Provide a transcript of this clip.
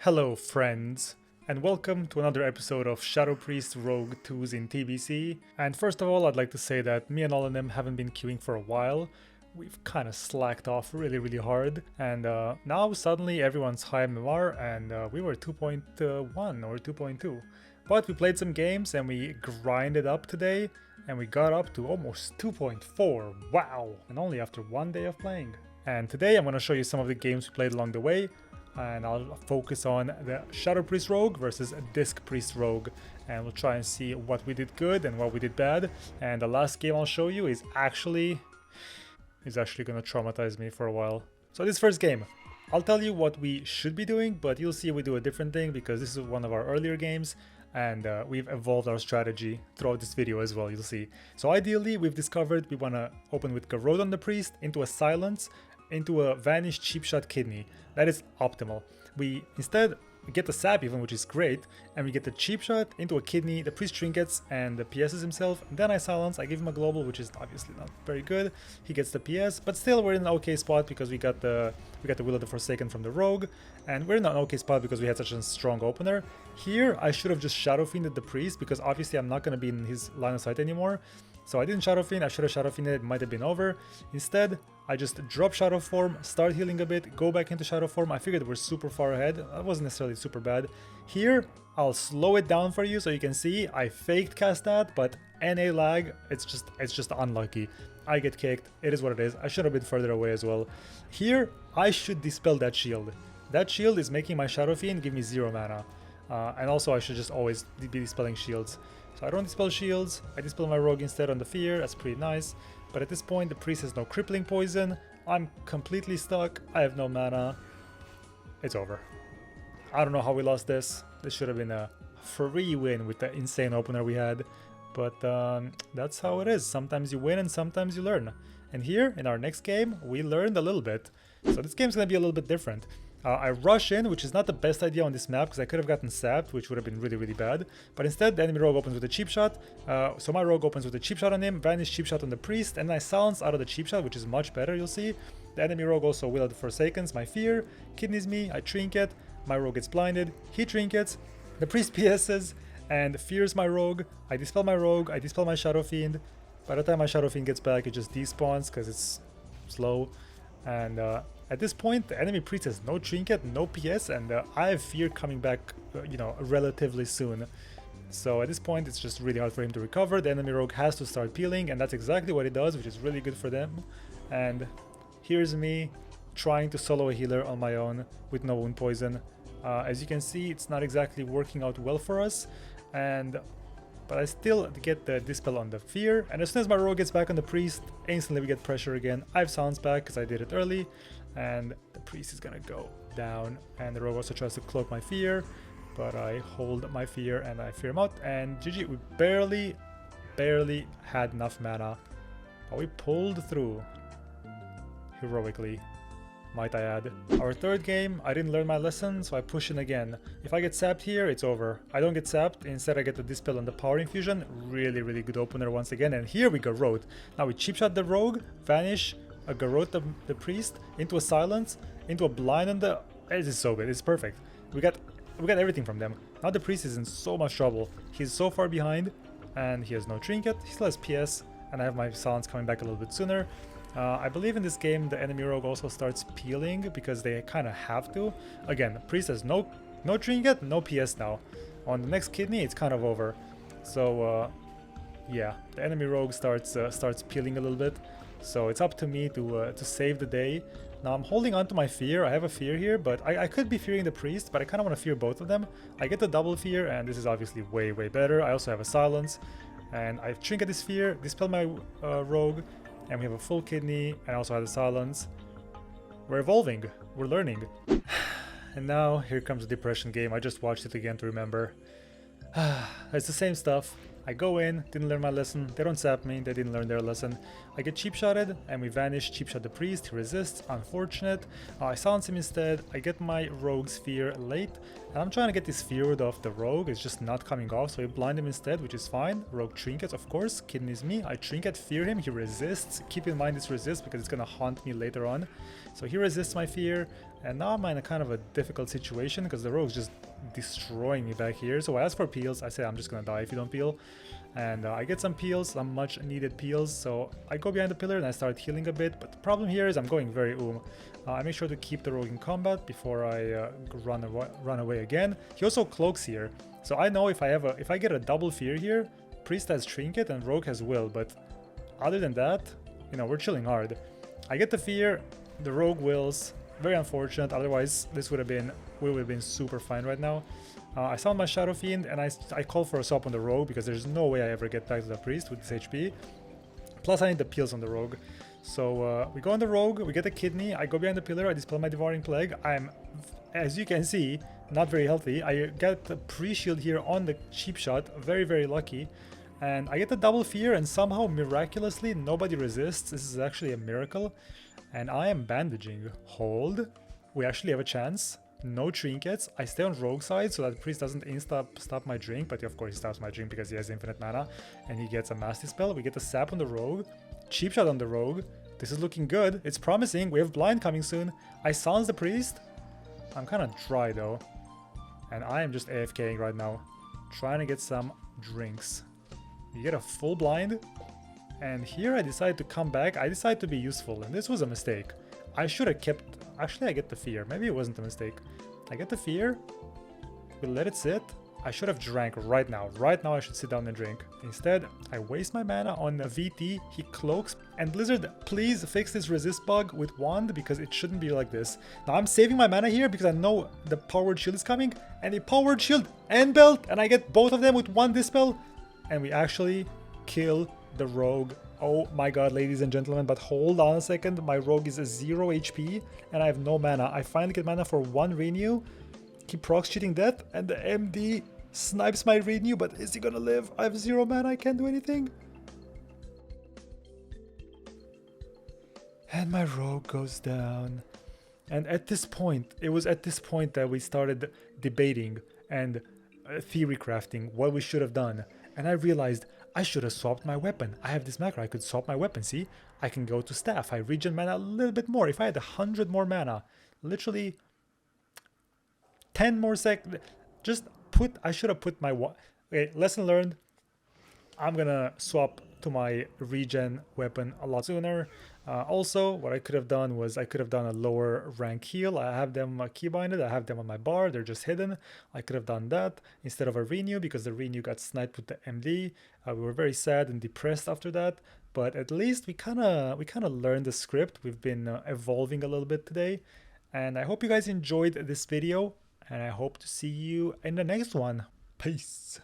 Hello friends, and welcome to another episode of Shadow Priest Rogue 2s in TBC. And first of all, I'd like to say that me and all of them haven't been queuing for a while. We've kind of slacked off really hard, and now suddenly everyone's high MMR, and we were 2.1 or 2.2. But we played some games and we grinded up today, and we got up to almost 2.4, wow! And only after one day of playing. And today I'm going to show you some of the games we played along the way, and I'll focus on the Shadow Priest Rogue versus Disc Priest Rogue, and we'll try and see what we did good and what we did bad. And the last game I'll show you is actually gonna traumatize me for a while. So this first game, I'll tell you what we should be doing, but you'll see we do a different thing because this is one of our earlier games, and we've evolved our strategy throughout this video as well, you'll see. So ideally, we've discovered we want to open with Garrote on the Priest, into a Silence, into a Vanished Cheap Shot Kidney. That is optimal. We instead get the sap even, which is great, and we get the cheap shot into a kidney, the priest trinkets and the PSs himself, and then I silence. I give him a global, which is obviously not very good. He gets the PS, but still we're in an okay spot because we got the Will of the Forsaken from the Rogue, and we're in an okay spot because we had such a strong opener. Here I should have just Shadow Fiended the priest because obviously I'm not going to be in his line of sight anymore. So I didn't Shadow Fiend, I should have Shadow Fiended, it might have been over. Instead, I just drop Shadow Form, start healing a bit, go back into Shadow Form. I figured we're super far ahead, that wasn't necessarily super bad. Here, I'll slow it down for you so you can see I faked cast that, but NA lag, it's just unlucky. I get kicked, it is what it is. I should have been further away as well. Here, I should dispel that shield. That shield is making my Shadow Fiend give me 0 mana. And also I should just always be dispelling shields. So I don't dispel shields, I dispel my Rogue instead on the Fear, that's pretty nice. But at this point the priest has no crippling poison, I'm completely stuck, I have no mana. It's over. I don't know how we lost this. This should have been a free win with the insane opener we had. But that's how it is. Sometimes you win and sometimes you learn. And here, in our next game, we learned a little bit. So this game's gonna be a little bit different. I rush in, which is not the best idea on this map because I could have gotten sapped, which would have been really bad. But instead, the enemy rogue opens with a cheap shot. So my rogue opens with a cheap shot on him, vanish cheap shot on the priest, and I silence out of the cheap shot, which is much better, you'll see. The enemy rogue also Will of the Forsakens, my Fear, kidneys me, I trinket, my rogue gets blinded, he trinkets, the priest PSs, and fears my rogue. I dispel my rogue, I dispel my Shadow Fiend. By the time my Shadow Fiend gets back, it just despawns because it's slow. And at this point, the enemy priest has no trinket, no PS, and I have Fear coming back, relatively soon. So at this point, it's just really hard for him to recover. The enemy rogue has to start peeling, and that's exactly what he does, which is really good for them. And here's me trying to solo a healer on my own with no wound poison. As you can see, it's not exactly working out well for us, but I still get the dispel on the Fear, and as soon as my rogue gets back on the priest, instantly we get pressure again. I have silence back because I did it early, and the priest is gonna go down, and the rogue also tries to cloak my Fear, but I hold my Fear and I fear him out, and GG. We barely had enough mana, but we pulled through heroically, might I add. Our third game, I didn't learn my lesson, so I push in again. If I get sapped here, it's over. I don't get sapped, instead I get the dispel on the Power Infusion. Really good opener once again, and here we Garrote. Now we cheap shot the rogue, vanish, a Garrote the priest, into a silence, into a blind on the... This is so good, it's perfect. We got everything from them. Now the priest is in so much trouble. He's so far behind, and he has no trinket, he still has PS, and I have my silence coming back a little bit sooner. I believe in this game the enemy rogue also starts peeling because they kind of have to. Again, priest has no trinket, no PS now. On the next kidney, it's kind of over. So yeah, the enemy rogue starts peeling a little bit. So it's up to me to save the day. Now I'm holding on to my Fear. I have a Fear here, but I could be fearing the priest, but I kind of want to fear both of them. I get the double Fear, and this is obviously way better. I also have a silence, and I trinket this Fear, dispel my rogue. And we have a full kidney, and I also have a silence. We're evolving, we're learning. And now, here comes the depression game. I just watched it again to remember. It's the same stuff. I go in, didn't learn my lesson, they don't zap me, they didn't learn their lesson. I get cheap shotted and we vanish, cheap shot the priest, he resists, unfortunate. I silence him instead, I get my rogue sphere late, and I'm trying to get this sphere off the rogue, it's just not coming off, so I blind him instead, which is fine. Rogue trinkets, of course, kidneys me, I trinket, fear him, he resists. Keep in mind this resist because it's gonna haunt me later on. So he resists my fear, and now I'm in a kind of a difficult situation because the rogue's just destroying me back here. So I ask for peels, I say I'm just gonna die if you don't peel. And I get some peels, some much needed peels, so I go behind the pillar and I start healing a bit. But the problem here is I'm going very I make sure to keep the rogue in combat before I run away again. He also cloaks here, so I know if I get a double fear here, priest has trinket and rogue has will, but other than that, you know, we're chilling hard. I get the fear, the rogue wills, very unfortunate, otherwise this would have been super fine right now. I sound my Shadow Fiend and I call for a swap on the rogue because there's no way I ever get back to the priest with this HP. Plus I need the peels on the rogue. So we go on the rogue, we get a kidney, I go behind the pillar, I dispel my Devouring Plague. I'm, as you can see, not very healthy. I get the pre-shield here on the cheap shot, very, very lucky. And I get the double fear and somehow, miraculously, nobody resists. This is actually a miracle. And I am bandaging. Hold. We actually have a chance. No trinkets. I stay on rogue side so that the priest doesn't stop my drink, but of course he stops my drink because he has infinite mana and he gets a Mass Dispel. We get the sap on the rogue, cheap shot on the rogue. This is looking good. It's promising. We have blind coming soon. I silence the priest. I'm kind of dry though, and I am just AFKing right now, trying to get some drinks. You get a full blind, and here I decide to come back. I decide to be useful, and this was a mistake. I should have kept... Actually, I get the fear. Maybe it wasn't a mistake. I get the fear. We let it sit. I should have drank right now. Right now I should sit down and drink. Instead, I waste my mana on the VT. He cloaks. And Blizzard, please fix this resist bug with wand because it shouldn't be like this. Now I'm saving my mana here because I know the powered shield is coming. And a powered shield and belt. And I get both of them with one dispel. And we actually kill the rogue. Oh my god, ladies and gentlemen, but hold on a second. My rogue is a 0 HP and I have no mana. I finally get mana for one renew. He procs cheating death and the MD snipes my renew, but is he gonna live? I have 0 mana, I can't do anything. And my rogue goes down. And at this point, it was at this point that we started debating and theory crafting what we should have done. And I realized I should have swapped my weapon. I have this macro, I could swap my weapon, see? I can go to staff, I regen mana a little bit more. If I had 100 more mana, literally 10 more I should have put my... Okay, lesson learned. I'm gonna swap to my regen weapon a lot sooner. Also, what I could have done was I could have done a lower rank heal. I have them keybinded, I have them on my bar, they're just hidden. I could have done that instead of a renew because the renew got sniped with the MD. We were very sad and depressed after that, but at least we kind of learned the script. We've been evolving a little bit today, and I hope you guys enjoyed this video, and I hope to see you in the next one. Peace.